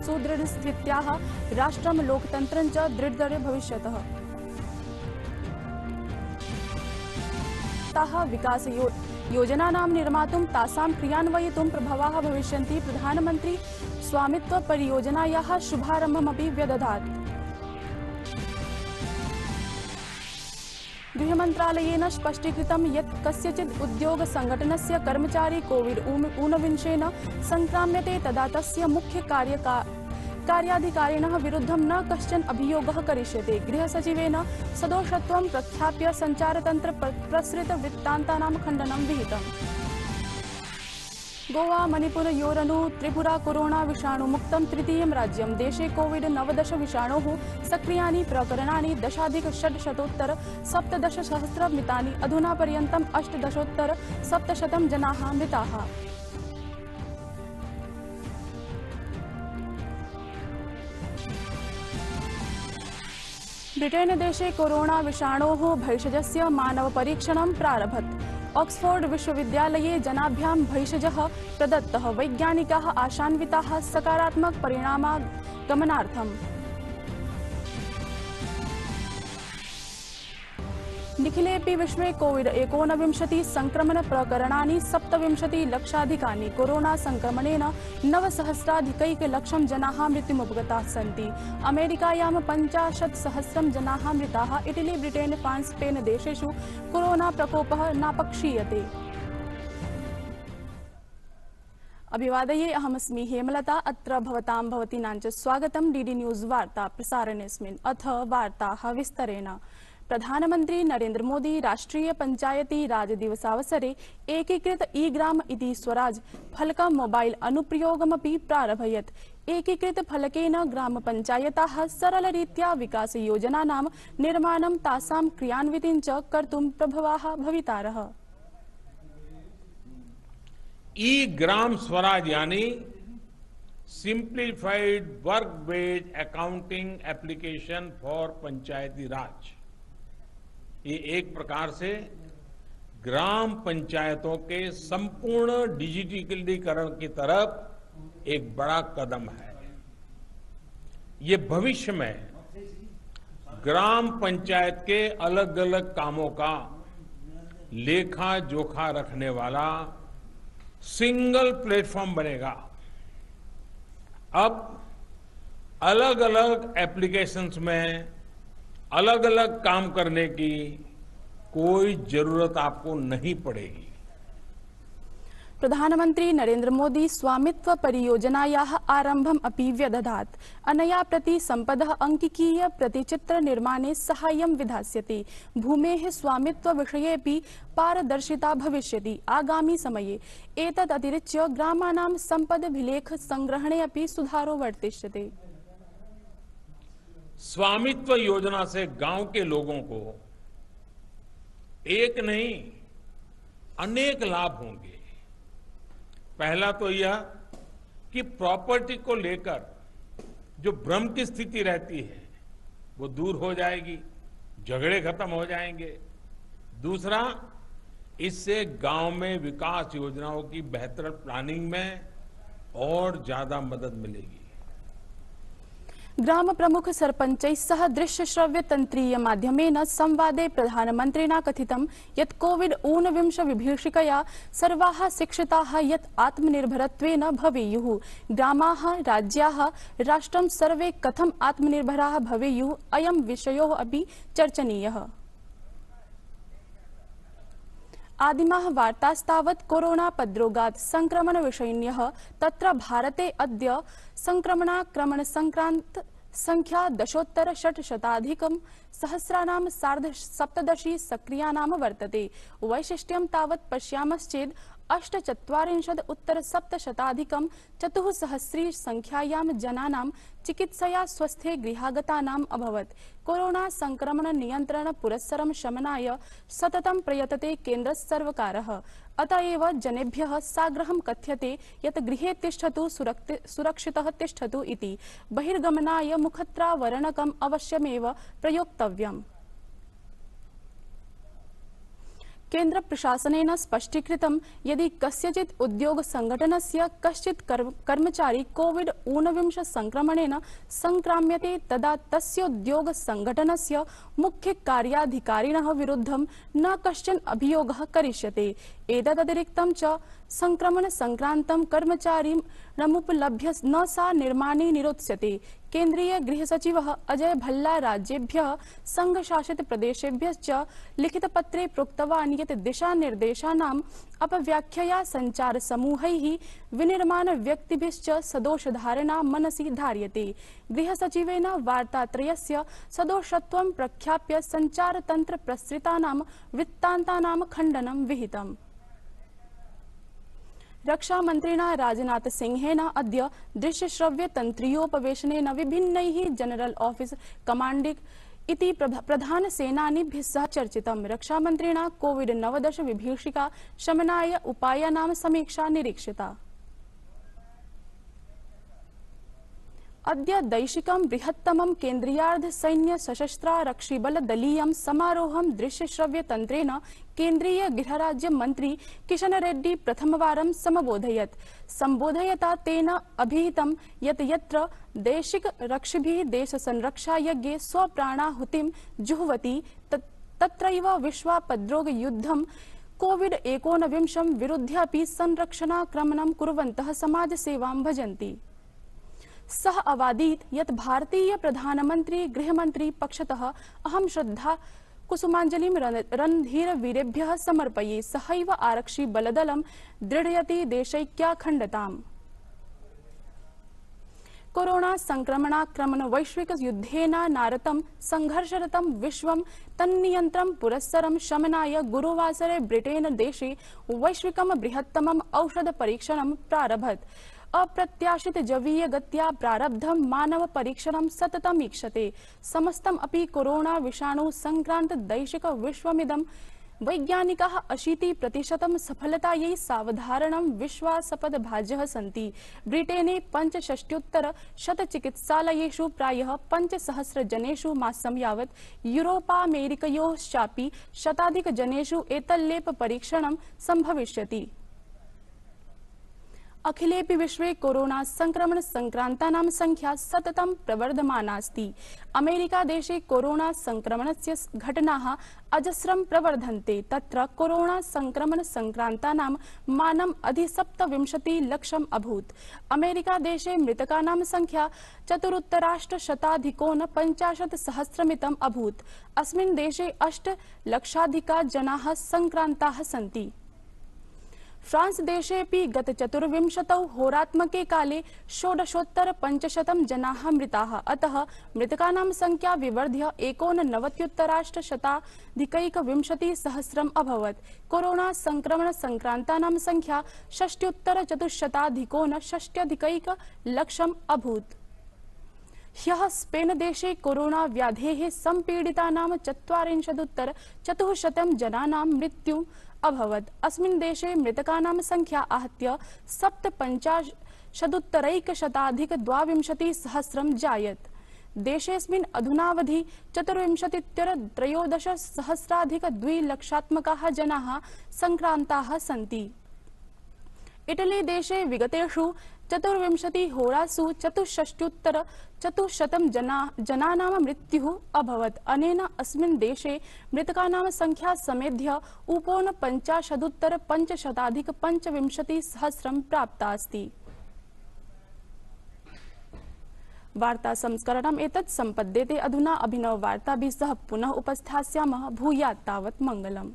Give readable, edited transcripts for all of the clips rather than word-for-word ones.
सुदृढस्थित्याः राष्ट्रं लोकतन्त्रं च दृढतरे भविष्यतः। ताः विकास योजनानां निर्मातुं तासां क्रियान्वयितुं प्रभवाः भविष्यन्ति। प्रधानमन्त्री स्वामित्व परियोजनायाः शुभारम्भमपि व्यदधात्। गृहमन्त्रालयेन स्पष्टीकृतं यत् कस्यचित् उद्योगसङ्घटनस्य कर्मचारी कोविड-19 संक्राम्यते तदा तस्य मुख्य कार्याधिकारिणः विरुद्धं न कश्चन अभियोगः करिष्यते। गृहसचिवेन सदोषत्वं प्रख्याप्य सञ्चारतन्त्र प्रसृतवृत्तान्तानां खण्डनं विहितम्। गोवा मणिपुरयोरनु त्रिपुरा कोरोना विषाणुमुक्तं तृतीयं राज्यं। देशे कोविड-19 विषाणोः सक्रियानि प्रकरणानि 10,600,000 मितानि। अधुना पर्यन्तम् 8,700 जनाः मृताः। ब्रिटेन देशे कोरोना विषाणोः भैषजस्य मानव परीक्षणं प्रारभत। ऑक्सफोर्ड विश्वविद्यालये जनाभ्यां भैषजः प्रदत्तः। वैज्ञानिकाः आशान्विताः सकारात्मक परिणामागमनार्थम्। निखिलेऽपि विश्वे कोविड-19 संक्रमण प्रकरणानि 27 लक्षाधिकानि। कोरोना संक्रमणेन 9,000,000 जनाः मृत्युमुपगताः सन्ति। अमेरिकायां 50,000 जनाः मृताः। इटली, ब्रिटेन, फ्रांस, स्पेन देशेषु कोरोना प्रकोपः नापक्षीयते। अभिवादये, अहमस्मि हेमलता। अत्र भवतां भवतीनां च स्वागतं डीडी न्यूज़ वार्ता प्रसारणेऽस्मिन्। अथ वार्ताः विस्तरेण। प्रधानमन्त्री नरेन्द्र मोदी राष्ट्रीय पंचायती राज दिवसावसरे एकीकृत ई-ग्राम इति स्वराज फलकं मोबाइल अनुप्रयोगमपि प्रारभयत्। एकीकृत फलकेन ग्राम पंचायताः सरलरीत्या विकास योजनानां निर्माणं तासां क्रियान्वितिं च कर्तुं प्रभवाः भवितारः। ई-ग्राम स्वराज यानी simplified work based accounting application for पंचायती राज, ये एक प्रकार से ग्राम पंचायतों के संपूर्ण डिजिटलीकरण की तरफ एक बड़ा कदम है। ये भविष्य में ग्राम पंचायत के अलग अलग कामों का लेखा जोखा रखने वाला सिंगल प्लेटफॉर्म बनेगा। अब अलग अलग एप्लीकेशंस में अलग अलग काम करने की कोई जरूरत आपको नहीं पड़ेगी। प्रधानमंत्री नरेन्द्र मोदी स्वामित्व परियोजनायाः आरम्भम् अपि व्यदधात्। अनया प्रति सम्पदः अंकिकीय प्रतिचित्र निर्माणे साहाय्यं विधास्यति। भूमेः स्वामित्व विषयेऽपि पारदर्शिता भविष्यति। आगामी समये एतद् अतिरिच्य ग्रामाणां सम्पदभिलेख संग्रहणे अपि सुधारो वर्तिष्यते। स्वामित्व योजना से गांव के लोगों को एक नहीं अनेक लाभ होंगे। पहला तो यह कि प्रॉपर्टी को लेकर जो भ्रम की स्थिति रहती है वो दूर हो जाएगी, झगड़े खत्म हो जाएंगे। दूसरा, इससे गांव में विकास योजनाओं की बेहतर प्लानिंग में और ज्यादा मदद मिलेगी। ग्राम प्रमुख सरपंचैः सह दृश्य श्रव्य तंत्रीय माध्यमेन संवादे प्रधानमन्त्रिणा कथितं यत् कोविड-19 विभीषिकया सर्वाः शिक्षिताः यत् आत्मनिर्भरत्वेन भवेयुः। ग्रामाः, राज्याः, राष्ट्रं सर्वे कथम् आत्मनिर्भराः भवेयुः, अयं विषयो अपि चर्चनीयः। आदिमाः वार्तास्तावत् कोरोनापद्रोगात् संक्रमणविषयिण्यः। तत्र भारते अद्य संक्रमणाक्रमणसंक्रान्त संख्या 10,600,000 सार्ध-17 सक्रियानां वर्तते। वैशिष्ट्यं तावत् पश्यामश्चेत् 48,उत्तर-700,000 संख्यायां जनानां चिकित्सया स्वस्थे गृहागतानाम् अभवत्। कोरोना संक्रमण नियन्त्रण पुरस्सरं शमनाय सततं प्रयतते केन्द्रसर्वकारः। अत एव जनेभ्यः साग्रहं कथ्यते यत् गृहे तिष्ठतु, सुरक्षितः तिष्ठतु इति। बहिर्गमनाय मुखत्रावरणकम् अवश्यमेव प्रयोक्तव्यम्। केन्द्र प्रशासनेन स्पष्टीकृतं यदि कस्यचित् उद्योग संघटनस्य कश्चित् कर्मचारी कोविड-19 संक्रमणेन संक्राम्यते तदा तस्योद्योग संघटनस्य मुख्य कार्याधिकारिणः विरुद्धं न कश्चन अभियोगः करिष्यते। एतदतिरिक्तं च संक्रमण संक्रांतं कर्मचारिणमुपलभ्य न सा निर्माणे निरोत्स्यते। केन्द्रीय गृह सचिवः अजय भल्ला राज्येभ्यः संघशासित प्रदेशेभ्यश्च लिखितपत्रे प्रोक्तवान् यत् दिशानिर्देशानाम् अपव्याख्यया सञ्चारसमूहैः विनिर्माण व्यक्तिभिश्च सदोषधारणा मनसि धार्यते। गृहसचिवेन वार्तात्रयस्य सदोषत्वं प्रख्याप्य सञ्चारतन्त्र प्रसृतानां वृत्तान्तानां खण्डनं विहितम्। रक्षामन्त्रिणा राजनाथ सिंहेन अद्य दृश्यश्रव्यतन्त्रीयोपवेशनेन विभिन्नैः जनरल ऑफिस कमाण्डिंग इति प्रधानसेनानीभिः सह चर्चितम्। रक्षामन्त्रिणा कोविड-19 विभीषिका शमनाय उपायानां समीक्षा निरीक्षिता। अद्य दैशिकं बृहत्तमं केन्द्रीयार्ध सैन्य सशस्त्रारक्षिबल दलीयं समारोहं दृश्यश्रव्यतन्त्रेण केन्द्रीय गृहराज्य मन्त्री किशन रेड्डी प्रथमवारं समबोधयत्। संबोधयता तेन अभिहितं यत् यत्र दैशिक रक्षिभिः देशसंरक्षायज्ञे स्वप्राणाहुतिं जुह्वति तत्रैव विश्वापद्रोग युद्धं कोविड-19 विरुध्यापि संरक्षणाक्रमणं कुर्वन्तः समाजसेवां भजन्ति। सः अवादीत् यत् भारतीय प्रधानमन्त्री गृहमन्त्री पक्षतः अहं श्रद्धा कुसुमाञ्जलिं रणधीरवीरेभ्यः समर्पये। सहैव आरक्षि बलदलं दृढयति देशैक्याखण्डताम्। कोरोना संक्रमणाक्रमण वैश्विक युद्धेन नारतं संघर्षरतं विश्वं तन्नियन्त्रणं पुरस्सरं शमनाय गुरुवासरे ब्रिटेन देशे वैश्विकं बृहत्तमं औषध परीक्षणं प्रारभत। अप्रत्याशित जवीय गत्या प्रारब्धं मानव परीक्षणं सततमीक्षते। समस्तम् अपि कोरोना विषाणु संक्रांत दैशिक विश्वमिदं वैज्ञानिकाः 80% सफलतायै सावधारणं विश्वासपदभाजः सन्ति। ब्रिटेने 65,100 चिकित्सालयेषु प्रायः 5,000 जनेषु मासं यावत् यूरोपामेरिकयोश्चापि शताधिकजनेषु एतल्लेप परीक्षणं सम्भविष्यति। अखिलेपि विश्वे कोरोना संक्रमण संक्रांतानां संख्या सततं प्रवर्धमानास्ति। अमेरिका देशे कोरोना संक्रमणस्य घटनाः अजस्रं प्रवर्धन्ते। तत्र कोरोना संक्रमण संक्रांतानां मानं अधि-27 लक्षम् अभूत्। अमेरिका देशे मृतकानां संख्या 4,50,050 अभूत्। अस्मिन् देशे 8 लक्षाधिका जनाः संक्रांताः सन्ति। फ्रांस देशेऽपि गत 24 होरात्मके काले 16,500 जनाः मृताः। अतः मृतकानां संख्या विवर्ध्य 89,120,000 अभवत्। कोरोना संक्रमण संक्रांतानां संख्या 60,400,060 अभूत्। ह्यः स्पेन देशे कोरोना व्याधेः संपीडितानां 40,400 जनानां मृत्युः अभवत्। अस्मिन् देशे मृतकानां संख्या आहत्य 57,120,000 जायत्। देशेऽस्मिन् अधुनावधि 24,13,000 जनाः संक्रांताः सन्ति। इटली देशे विगतेषु 24 होरासु 64,400 जनानां मृत्युः अभवत्। अनेन अस्मिन् देशे मृतकानां संख्या समेध्य ऊनपञ्चाशदुत्तर-525,000 प्राप्ता अस्ति। वार्ता संस्करणम् एतत् सम्पद्यते। अधुना अभिनव वार्ताभिः सह पुनः उपस्थास्यामः। भूयात् तावत् मङ्गलम्।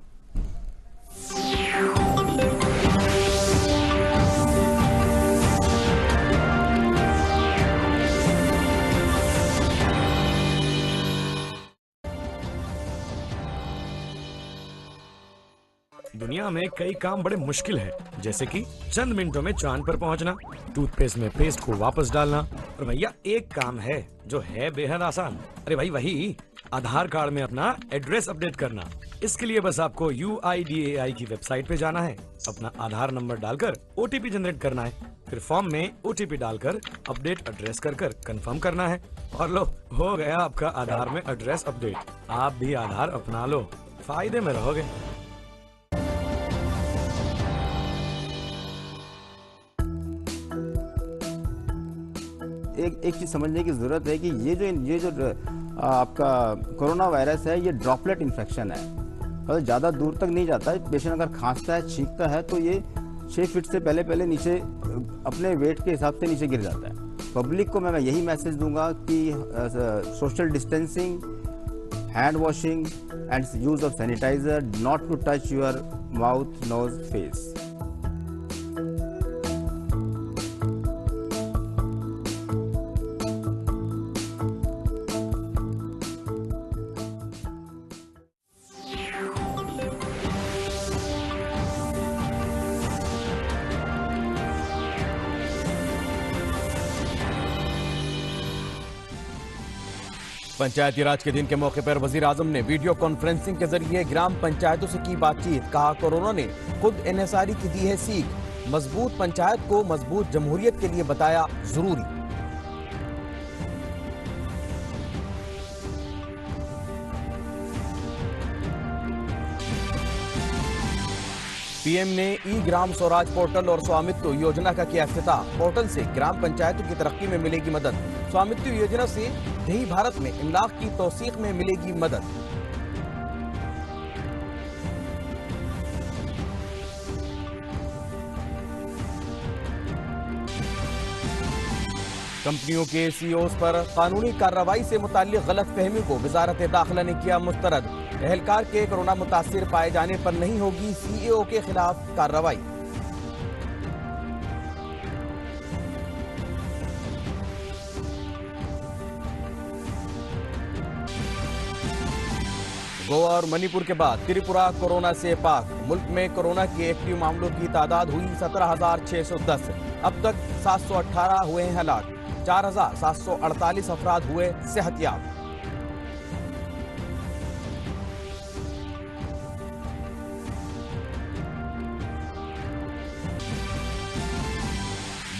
दुनिया में कई काम बड़े मुश्किल हैं, जैसे कि चंद मिनटों में चांद पर पहुंचना, टूथपेस्ट में पेस्ट को वापस डालना। और भैया एक काम है जो है बेहद आसान। अरे भाई वही आधार कार्ड में अपना एड्रेस अपडेट करना। इसके लिए बस आपको UIDAI की वेबसाइट पे जाना है, अपना आधार नंबर डालकर OTP जनरेट करना है, फिर फॉर्म में OTP डालकर अपडेट एड्रेस कर कंफर्म करना है और लो हो गया आपका आधार में एड्रेस अपडेट। आप भी आधार अपना लो, फायदे में रहोगे। एक चीज़ समझने की ज़रूरत है कि ये जो आपका कोरोना वायरस है, ये ड्रॉपलेट इन्फेक्शन है, मतलब ज़्यादा दूर तक नहीं जाता है। पेशेंट अगर खांसता है, छींकता है, तो ये 6 फीट से पहले नीचे अपने वेट के हिसाब से नीचे गिर जाता है। पब्लिक को मैं यही मैसेज दूंगा कि social distancing, hand washing and use of sanitiser, not to touch your mouth, nose, face. Panchayati Raj के दिन के मौके पर वजीर आजम ने वीडियो कॉन्फ्रेंसिंग के जरिए ग्राम पंचायतों से की बातचीत। कहा, कोरोना ने खुद इन्हिसारी की दी है सीख। मजबूत पंचायत को मजबूत जमहूरियत के लिए बताया जरूरी। पीएम ने ई ग्राम स्वराज पोर्टल और स्वामित्व योजना का किया इफ्तिताह। पोर्टल से ग्राम पंचायतों की तरक्की में मिलेगी मदद। स्वामित्व योजना से देही भारत में इमलाक की तौसीक में मिलेगी मदद। कंपनियों के सीईओज पर कानूनी कार्रवाई से मुताल्लिक गलत फहमी को वजारत दाखिला ने किया मुस्तरद। एहलकार के कोरोना मुतासिर पाए जाने पर नहीं होगी सीईओ के खिलाफ कार्रवाई। गोवा और मणिपुर के बाद त्रिपुरा कोरोना से पाक। मुल्क में कोरोना के एक्टिव मामलों की तादाद हुई 17,610। अब तक 718 हुए हैं हलाक। 4,748 अफराद हुए सेहतयाब।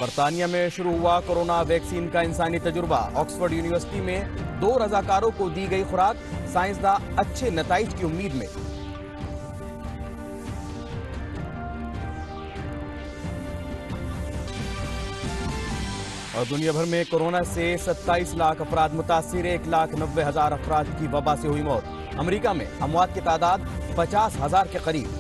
बर्तानिया में शुरू हुआ कोरोना वैक्सीन का इंसानी तजुर्बा। ऑक्सफोर्ड यूनिवर्सिटी में 2 रजाकारों को दी गई खुराक। साइंसदान अच्छे नताइज की उम्मीद में। और दुनिया भर में कोरोना से 27 लाख अफराद मुतासिर। 1,90,000 अफराद की वबा से हुई मौत। अमेरिका में अमवात की तादाद 50,000 के करीब।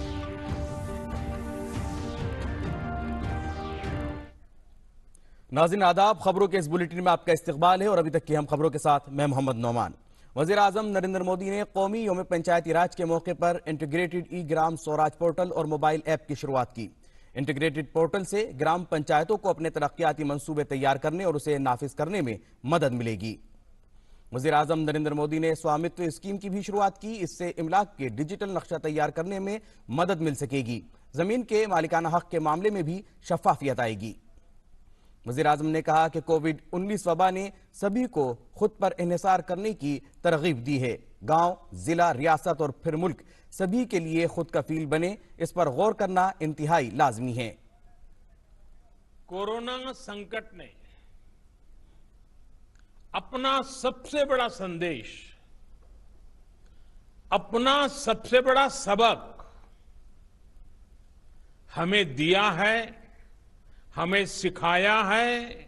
नाज़रीन आदाब, खबरों के इस बुलेटिन में आपका इस्तकबाल है और अभी तक की हम खबरों के साथ मैं मोहम्मद नौमान। वज़ीर आज़म नरेंद्र मोदी ने कौमी यौम पंचायती राज के मौके पर इंटीग्रेटेड ई ग्राम स्वराज पोर्टल और मोबाइल ऐप की शुरुआत की। इंटीग्रेटेड पोर्टल से ग्राम पंचायतों को अपने तरक्याती मंसूबे तैयार करने और उसे नाफिज करने में मदद मिलेगी। वज़ीर आज़म नरेंद्र मोदी ने स्वामित्व स्कीम की भी शुरुआत की। इससे इमलाक के डिजिटल नक्शा तैयार करने में मदद मिल सकेगी। जमीन के मालिकाना हक के मामले में भी शफाफियत आएगी। वज़ीर आज़म ने कहा कि कोविड-19 वबा ने सभी को खुद पर इन्हिसार करने की तरगीब दी है। गांव, जिला, रियासत और फिर मुल्क सभी के लिए खुद कफील बने, इस पर गौर करना इंतहाई लाजमी है। कोरोना संकट ने अपना सबसे बड़ा संदेश, अपना सबसे बड़ा सबक हमें दिया है, हमें सिखाया है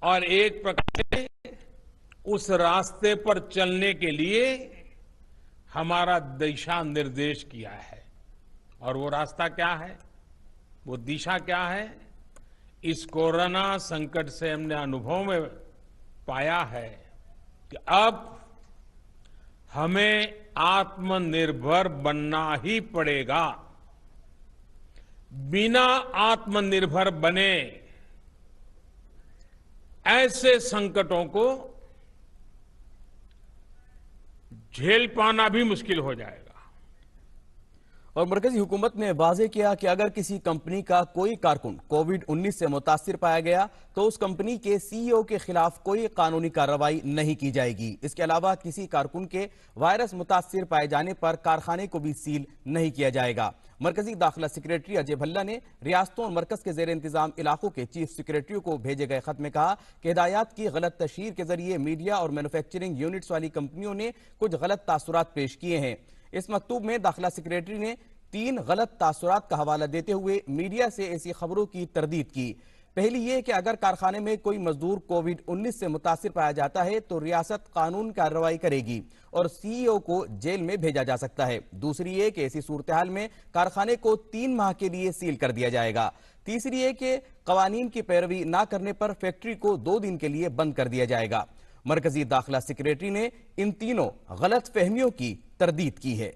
और एक प्रकार से उस रास्ते पर चलने के लिए हमारा दिशा निर्देश किया है। और वो रास्ता क्या है, वो दिशा क्या है? इस कोरोना संकट से हमने अनुभव में पाया है कि अब हमें आत्मनिर्भर बनना ही पड़ेगा। बिना आत्मनिर्भर बने ऐसे संकटों को झेल पाना भी मुश्किल हो जाएगा। और मरकजी हुकूमत ने वाज़ेह किया कि अगर किसी कंपनी का कोई कारकुन कोविड-19 से मुतासिर पाया गया तो उस कंपनी के सीईओ के खिलाफ कोई कानूनी कार्रवाई नहीं की जाएगी। इसके अलावा किसी कारकुन के वायरस मुतासिर पाए जाने पर कारखाने को भी सील नहीं किया जाएगा। मरकजी दाखिला सेक्रेटरी अजय भल्ला ने रियासतों और मरकज के जेर इंतजाम इलाकों के चीफ सेक्रेटरियों को भेजे गए खत में कहा कि हिदायत की गलत तशहीर के जरिए मीडिया और मैन्युफैक्चरिंग यूनिट्स वाली कंपनियों ने कुछ गलत तासुरात पेश किए हैं। इस मकतूब में दाखिला सेक्रेटरी ने 3 गलत तासुरात का हवाला देते हुए मीडिया से ऐसी खबरों की तरदीद की। पहली ये कि अगर कारखाने में कोई मजदूर कोविड-19 से मुतासिर पाया जाता है तो रियासत कानून कार्रवाई करेगी और सीईओ को जेल में भेजा जा सकता है। दूसरी ये कि ऐसी सूरत-ए-हाल में कारखाने को 3 माह के लिए सील कर दिया जाएगा। तीसरी ये कि कवानीन की पैरवी न करने पर फैक्ट्री को 2 दिन के लिए बंद कर दिया जाएगा। मरकजी दाखिला सेक्रेटरी ने इन तीनों गलत फहमियों की तरदीद की है।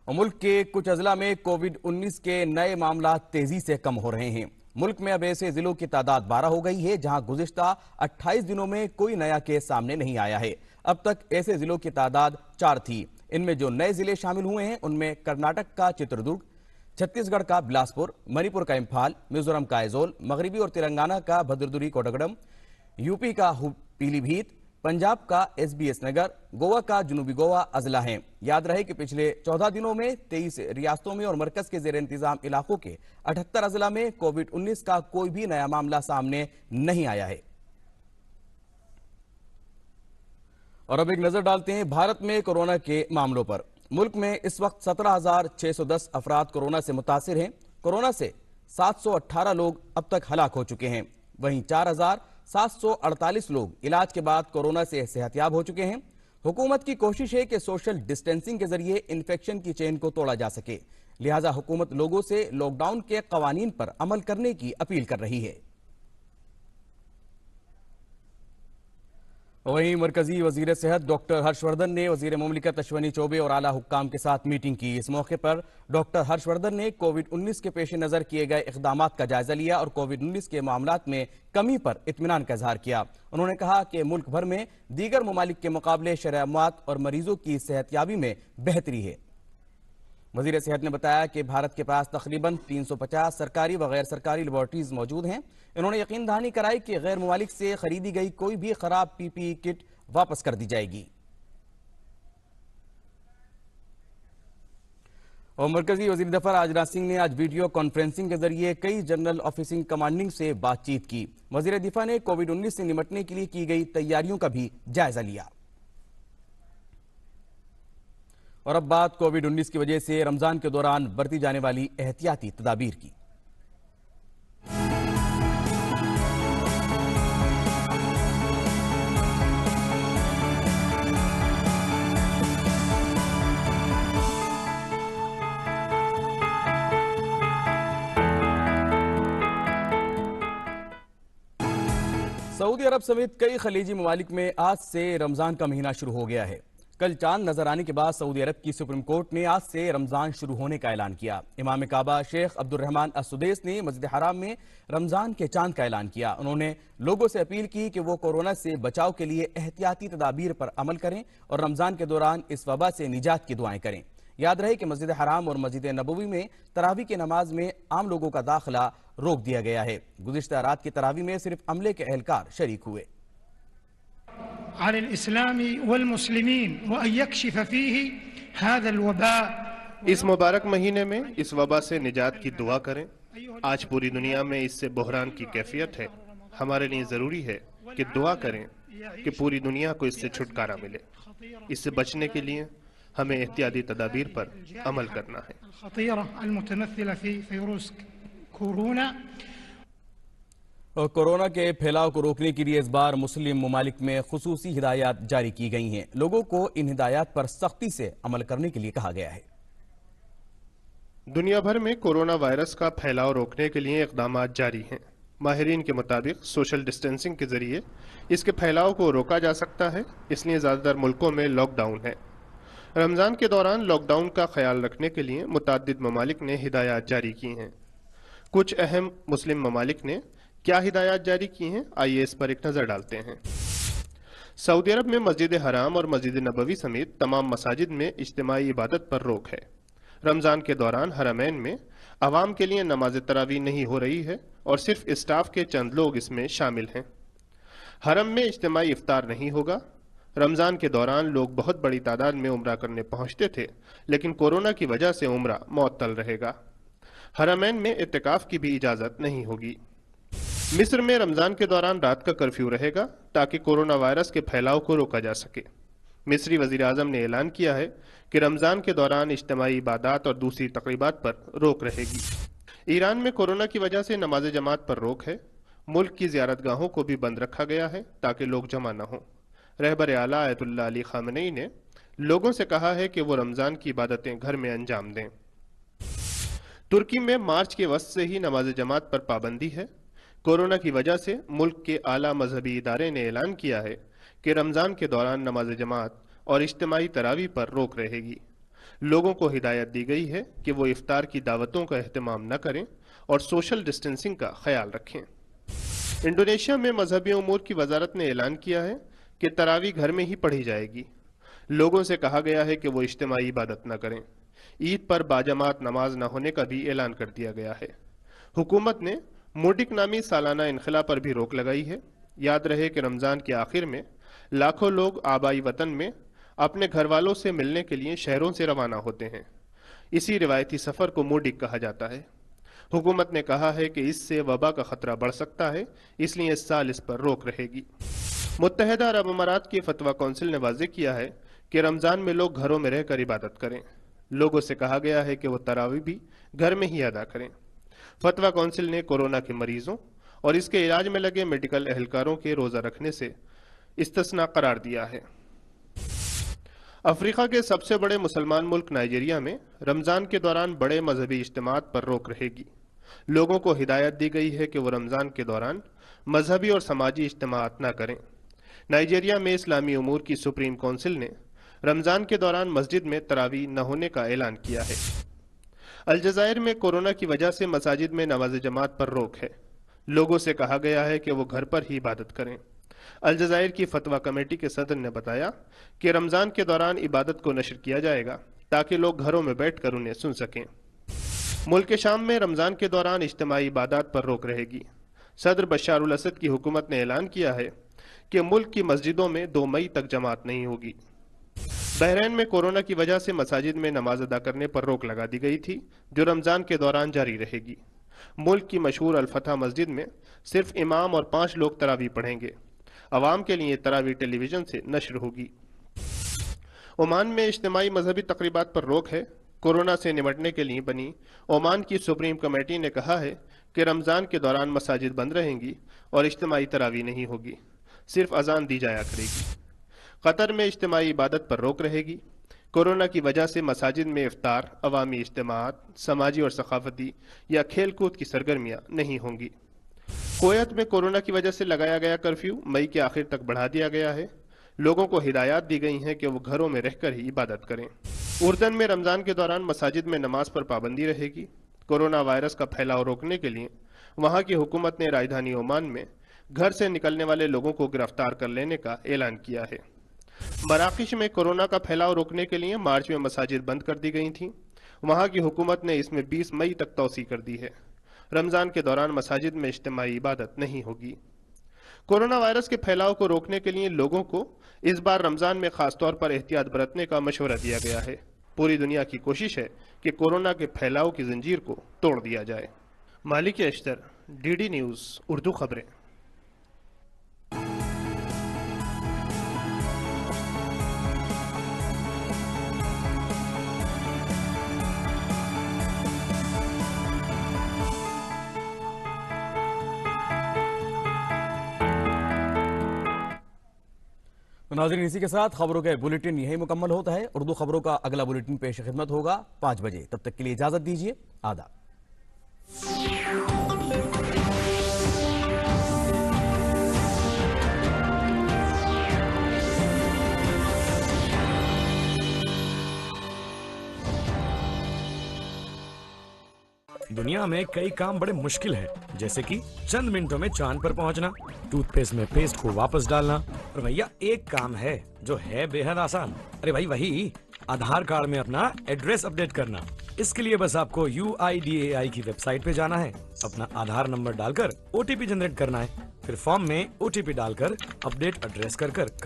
मुल्क के कुछ अजला में कोविड-19 के नए मामला तेजी से कम हो रहे हैं। मुल्क में अब ऐसे जिलों की तादाद 12 हो गई है जहां गुज़िश्ता 28 दिनों में कोई नया केस सामने नहीं आया है। अब तक ऐसे जिलों की तादाद 4 थी। इनमें जो नए जिले शामिल हुए हैं उनमें कर्नाटक का चित्रदुर्ग, छत्तीसगढ़ का बिलासपुर, मणिपुर का इम्फाल, मिजोरम का ऐजोल, मगरबी और तेलंगाना का भद्रदुरी कोटागुडम, यूपी का पीलीभीत, पंजाब का एसबीएस नगर, गोवा का जुनूबी गोवा अजला हैं। याद रहे कि पिछले 14 दिनों में 23 रियासतों में और मरकज के जेर इंतजाम इलाकों के 78 अजला में कोविड-19 का कोई भी नया मामला सामने नहीं आया है। और अब एक नजर डालते हैं भारत में कोरोना के मामलों पर। मुल्क में इस वक्त 17,610 अफराद कोरोना से मुतासिर हैं। कोरोना से 718 लोग अब तक हलाक हो चुके हैं। वहीं 4,748 लोग इलाज के बाद कोरोना से सेहतयाब हो चुके हैं। हुकूमत की कोशिश है कि सोशल डिस्टेंसिंग के जरिए इन्फेक्शन की चेन को तोड़ा जा सके, लिहाजा हुकूमत लोगों से लॉकडाउन के कवानीन पर अमल करने की अपील कर रही है। वहीं मरकजी वजीर सेहत डॉक्टर हर्षवर्धन ने वजीर मुमलिकत अश्वनी चौबे और आला हुक्काम के साथ मीटिंग की। इस मौके पर डॉक्टर हर्षवर्धन ने कोविड-19 के पेश नजर किए गए इकदामात का जायजा लिया और कोविड-19 के मामलात में कमी पर इत्मीनान का इजहार किया। उन्होंने कहा कि मुल्क भर में दीगर ममालिक के मुकाबले शरह अमवात और मरीजों की सेहतयाबी में बेहतरी है। वजीर सेहत ने बताया कि भारत के पास तकरीबन 350 सरकारी व गैर सरकारी लेबॉर्ट्रीज मौजूद हैं। इन्होंने यकीन दहानी कराई कि गैर ममालिक से खरीदी गई कोई भी खराब पीपीई किट वापस कर दी जाएगी। और मरकजी वजीर दफा राजनाथ सिंह ने आज वीडियो कॉन्फ्रेंसिंग के जरिए कई जनरल ऑफिसिंग कमांडिंग से बातचीत की। वजीर दिफा ने कोविड-19 से निपटने के लिए की गई तैयारियों का भी जायजा लिया। और अब बात कोविड-19 की वजह से रमजान के दौरान बरती जाने वाली एहतियाती तदाबीर की। सऊदी अरब समेत कई खलीजी ममालिक में आज से रमजान का महीना शुरू हो गया है। कल चांद नजर आने के बाद सऊदी अरब की सुप्रीम कोर्ट ने आज से रमजान शुरू होने का ऐलान किया। इमाम काबा शेख अब्दुर्रहमान अस-सुदैस ने मस्जिद हराम में रमजान के चांद का ऐलान किया। उन्होंने लोगों से अपील की कि वो कोरोना से बचाव के लिए एहतियाती तदाबीर पर अमल करें और रमजान के दौरान इस वबा से निजात की दुआएं करें। याद रहे कि मस्जिद हराम और मस्जिद नबवी में तरावी की नमाज में आम लोगों का दाखिला रोक दिया गया है। गुज़िश्ता रात की तरावी में सिर्फ अमले के एहलकार शरीक हुए। इस मुबारक महीने में इस वबा से निजात की दुआ करें। आज पूरी दुनिया में इससे बहरान की कैफियत है। हमारे लिए जरूरी है कि दुआ करें कि पूरी दुनिया को इससे छुटकारा मिले। इससे बचने के लिए हमें एहतियाती तदाबीर पर अमल करना है। और कोरोना के फैलाव को रोकने के लिए इस बार मुस्लिम ममालिक में खुसूसी हिदायत जारी की गई हैं। लोगों को इन हिदायत पर सख्ती से अमल करने के लिए कहा गया है। दुनिया भर में कोरोना वायरस का फैलाव रोकने के लिए इक़दाम जारी हैं। माहिरीन के मुताबिक सोशल डिस्टेंसिंग के जरिए इसके फैलाव को रोका जा सकता है, इसलिए ज़्यादातर मुल्कों में लॉकडाउन है। रमज़ान के दौरान लॉकडाउन का ख्याल रखने के लिए मुताद्दिद ममालिक ने हिदायत जारी की हैं। कुछ अहम मुस्लिम ममालिक ने क्या हिदायत जारी की हैं, आइए इस पर एक नज़र डालते हैं। सऊदी अरब में मस्जिद हराम और मस्जिद नबवी समेत तमाम मसाजिद में इज्तिमाई इबादत पर रोक है। रमज़ान के दौरान हरमैन में आवाम के लिए नमाज तरावी नहीं हो रही है और सिर्फ स्टाफ के चंद लोग इसमें शामिल हैं। हरम में इज्तिमाई इफ्तार नहीं होगा। रमज़ान के दौरान लोग बहुत बड़ी तादाद में उम्रा करने पहुंचते थे, लेकिन कोरोना की वजह से उम्रा मुअत्तल रहेगा। हरमैन में इत्तिकाफ की भी इजाज़त नहीं होगी। मिस्र में रमज़ान के दौरान रात का कर्फ्यू रहेगा ताकि कोरोना वायरस के फैलाव को रोका जा सके। मिस्री वज़ीर आज़म ने ऐलान किया है कि रमज़ान के दौरान इज्तिमाई इबादत और दूसरी तक़रीबात पर रोक रहेगी। ईरान में कोरोना की वजह से नमाज जमात पर रोक है। मुल्क की ज़ियारतगाहों को भी बंद रखा गया है ताकि लोग जमा न हों। रहबर आला आयतुल्लाह अली खामनेई ने लोगों से कहा है कि वो रमज़ान की इबादतें घर में अंजाम दें। तुर्की में मार्च के वस्त से ही नमाज जमात पर पाबंदी है। कोरोना की वजह से मुल्क के आला मजहबी इदारे ने ऐलान किया है कि रमज़ान के दौरान नमाज जमात और इज्तिमाई तरावी पर रोक रहेगी। लोगों को हिदायत दी गई है कि वो इफ्तार की दावतों का एहतमाम न करें और सोशल डिस्टेंसिंग का ख्याल रखें। इंडोनेशिया में मजहबी उमूर की वजारत ने ऐलान किया है कि तरावी घर में ही पढ़ी जाएगी। लोगों से कहा गया है कि वो इज्तिमाई इबादत न करें। ईद पर बाजमात नमाज न होने का भी ऐलान कर दिया गया है। हुकूमत ने मोडिक नामी सालाना इनखला पर भी रोक लगाई है। याद रहे कि रमज़ान के आखिर में लाखों लोग आबाई वतन में अपने घर वालों से मिलने के लिए शहरों से रवाना होते हैं। इसी रिवायती सफ़र को मोडिक कहा जाता है। हुकूमत ने कहा है कि इससे वबा का खतरा बढ़ सकता है, इसलिए इस साल इस पर रोक रहेगी। मुत्तहिदा अरब अमारात की फतवा कौंसिल ने वाज़ेह किया है कि रमज़ान में लोग घरों में रहकर इबादत करें। लोगों से कहा गया है कि वो तरावी भी घर में ही अदा करें। फतवा कौंसिल ने कोरोना के मरीजों और इसके इलाज में लगे मेडिकल एहलकारों के रोज़ा रखने से इस्तिस्ना करार दिया है। अफ्रीका के सबसे बड़े मुसलमान मुल्क नाइजीरिया में रमज़ान के दौरान बड़े मजहबी इज्तिमात पर रोक रहेगी। लोगों को हिदायत दी गई है कि वो रमज़ान के दौरान मजहबी और समाजी इज्तिमात न करें। नाइजीरिया में इस्लामी उमूर की सुप्रीम कौंसिल ने रमज़ान के दौरान मस्जिद में तरावी न होने का ऐलान किया है। अलजायर में कोरोना की वजह से मसाजिद में नमाज जमात पर रोक है। लोगों से कहा गया है कि वो घर पर ही इबादत करें। अलजायर की फतवा कमेटी के सदर ने बताया कि रमज़ान के दौरान इबादत को नशर किया जाएगा ताकि लोग घरों में बैठकर उन्हें सुन सकें। मुल्क शाम में रमज़ान के दौरान इज्तिमाई इबादत पर रोक रहेगी। सदर बशार उल असद की हुकूमत ने ऐलान किया है कि मुल्क की मस्जिदों में 2 मई तक जमात नहीं होगी। बहरीन में कोरोना की वजह से मसाजिद में नमाज अदा करने पर रोक लगा दी गई थी, जो रमज़ान के दौरान जारी रहेगी। मुल्क की मशहूर अल-फतह मस्जिद में सिर्फ इमाम और 5 लोग तरावी पढ़ेंगे। अवाम के लिए तरावी टेलीविजन से नश्र होगी। ओमान में इज्तिमाई मजहबी तकरीबात पर रोक है। कोरोना से निपटने के लिए बनी ओमान की सुप्रीम कमेटी ने कहा है कि रमज़ान के दौरान मसाजिद बंद रहेंगी और इज्तिमाई तरावी नहीं होगी, सिर्फ अजान दी जाया करेगी। कतर में इज्तिमाई इबादत पर रोक रहेगी। कोरोना की वजह से मसाजिद में इफ्तार, अवामी इज्तिमात, समाजी और सकाफती या खेल कूद की सरगर्मियाँ नहीं होंगी। कुवैत में कोरोना की वजह से लगाया गया कर्फ्यू मई के आखिर तक बढ़ा दिया गया है। लोगों को हिदायत दी गई है कि वो घरों में रहकर ही इबादत करें। उर्दन में रमज़ान के दौरान मसाजिद में नमाज पर पाबंदी रहेगी। कोरोना वायरस का फैलाव रोकने के लिए वहाँ की हुकूमत ने राजधानी ओमान में घर से निकलने वाले लोगों को गिरफ्तार कर लेने का ऐलान किया है। मराकश में कोरोना का फैलाव रोकने के लिए मार्च में मसाजिद बंद कर दी गई थीं। वहाँ की हुकूमत ने इसमें 20 मई तक तौसी कर दी है। रमज़ान के दौरान मसाजिद में इज्तिमाई इबादत नहीं होगी। कोरोना वायरस के फैलाव को रोकने के लिए लोगों को इस बार रमज़ान में खास तौर पर एहतियात बरतने का मशवरा दिया गया है। पूरी दुनिया की कोशिश है कि कोरोना के फैलाव की जंजीर को तोड़ दिया जाए। मालिक अश्तर, डीडी न्यूज़ उर्दू खबरें। तो नाज़रीन, इसी के साथ खबरों का बुलेटिन यही मुकम्मल होता है। उर्दू खबरों का अगला बुलेटिन पेश खिदमत होगा 5 बजे। तब तक के लिए इजाजत दीजिए। आदाब। दुनिया में कई काम बड़े मुश्किल हैं, जैसे कि चंद मिनटों में चांद पर पहुंचना, टूथपेस्ट में पेस्ट को वापस डालना, और भैया एक काम है जो है बेहद आसान। अरे भाई वही आधार कार्ड में अपना एड्रेस अपडेट करना। इसके लिए बस आपको UIDAI की वेबसाइट पे जाना है, अपना आधार नंबर डालकर OTP जनरेट करना है, फिर फॉर्म में OTP डालकर अपडेट एड्रेस कर कंफर्म